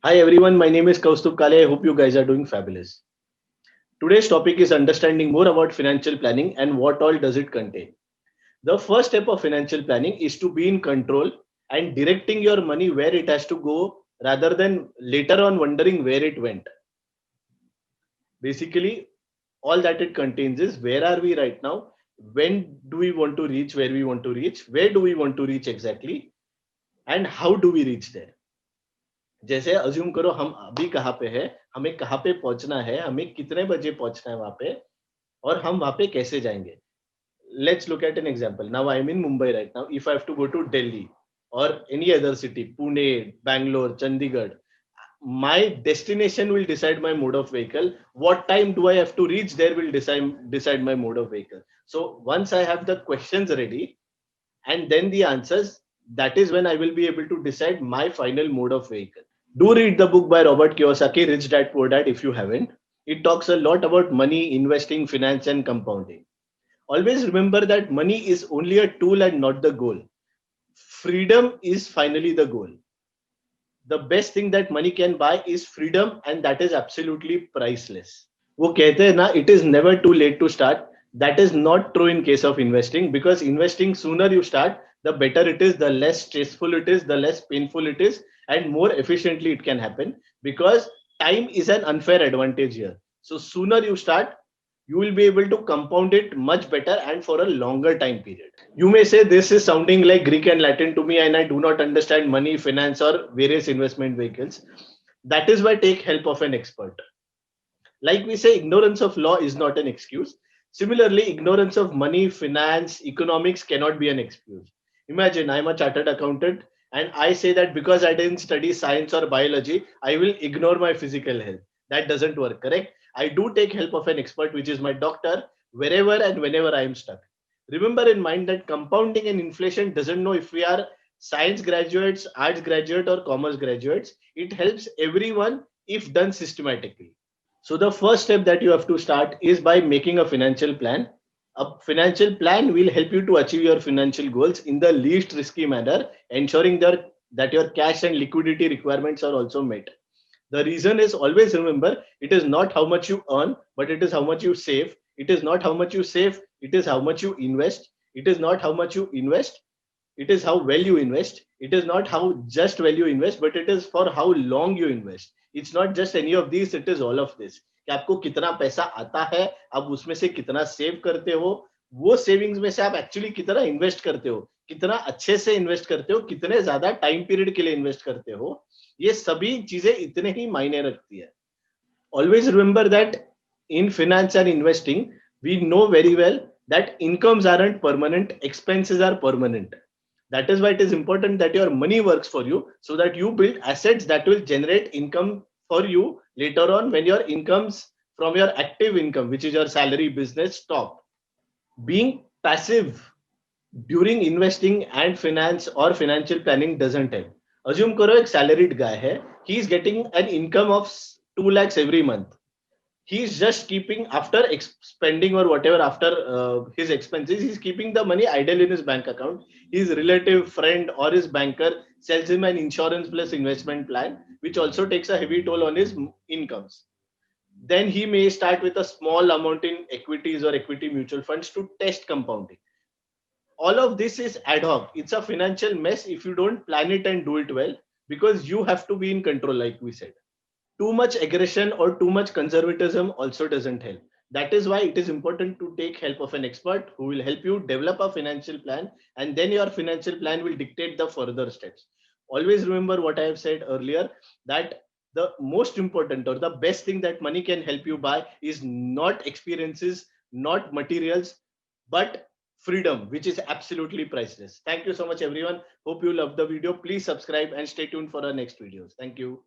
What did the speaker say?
Hi everyone, my name is Kaustubh Kale. I hope you guys are doing fabulous. Today's topic is understanding more about financial planning and what all does it contain. The first step of financial planning is to be in control and directing your money where it has to go rather than later on wondering where it went. Basically, all that it contains is where are we right now, when do we want to reach where we want to reach, where do we want to reach exactly, and how do we reach there. जैसे assume करो हम अभी कहाँ पे है, हमें कहाँ पे पहुंचना है, हमें कितने बजे पहुंचना है वहां पे, और हम वहां पे कैसे जाएंगे. Let's look at an example. Now I'm in Mumbai right now. If I have to go to Delhi or any other city, Pune, Bangalore, Chandigarh, my destination will decide my mode of vehicle. What time do I have to reach there will decide my mode of vehicle. So once I have the questions ready and then the answers, that is when I will be able to decide my final mode of vehicle. Do read the book by Robert Kiyosaki, Rich Dad Poor Dad, if you haven't. It talks a lot about money, investing, finance, and compounding. Always remember that money is only a tool and not the goal. Freedom is finally the goal. The best thing that money can buy is freedom, and that is absolutely priceless. वो कहते हैं ना, it is never too late to start. That is not true in case of investing, because investing, sooner you start, the better it is, the less stressful it is, the less painful it is, and more efficiently it can happen, because time is an unfair advantage here. So sooner you start, you will be able to compound it much better and for a longer time period. You may say this is sounding like Greek and Latin to me, and I do not understand money, finance, or various investment vehicles. That is why take help of an expert. Like we say, ignorance of law is not an excuse. Similarly, ignorance of money, finance, economics cannot be an excuse. Imagine I'm a chartered accountant and I say that because I didn't study science or biology, I will ignore my physical health. That doesn't work, correct? I do take help of an expert, which is my doctor, wherever and whenever I am stuck. Remember in mind that compounding and inflation doesn't know if we are science graduates, arts graduate, or commerce graduates. It helps everyone if done systematically. So the first step that you have to start is by making a financial plan. A financial plan will help you to achieve your financial goals in the least risky manner, ensuring that your cash and liquidity requirements are also met. The reason is, always remember, it is not how much you earn, but it is how much you save. It is not how much you save, it is how much you invest. It is not how much you invest, it is how well you invest. It is not how just well you invest, but it is for how long you invest. It's not just any of these, it is all of this. कि आपको कितना पैसा आता है, आप उसमें से कितना सेव करते हो, वो सेविंग्स में से आप एक्चुअली कितना इन्वेस्ट करते हो, कितना अच्छे से इन्वेस्ट करते हो, कितने ज्यादा टाइम पीरियड के लिए इन्वेस्ट करते हो, ये सभी चीजें इतने ही मायने रखती है. Always remember that in finance and investing, we know very well that incomes aren't permanent, expenses are permanent. That is why it is important that your money works for you, so that you build assets that will generate income for you later on when your incomes from your active income, which is your salary, business, stop. Being passive during investing and finance or financial planning doesn't help. Assume करो एक salaried guy है, he is getting an income of 2 lakhs every month. He's just keeping, after spending or whatever, after his expenses, he's keeping the money idle in his bank account. His relative, friend, or his banker sells him an insurance plus investment plan, which also takes a heavy toll on his incomes. Then he may start with a small amount in equities or equity mutual funds to test compounding. All of this is ad hoc. It's a financial mess if you don't plan it and do it well, because you have to be in control, like we said. Too much aggression or too much conservatism also doesn't help. That is why it is important to take help of an expert who will help you develop a financial plan, and then your financial plan will dictate the further steps. Always remember what I have said earlier, that the most important or the best thing that money can help you buy is not experiences, not materials, but freedom, which is absolutely priceless. Thank you so much, everyone. Hope you love the video. Please subscribe and stay tuned for our next videos. Thank you.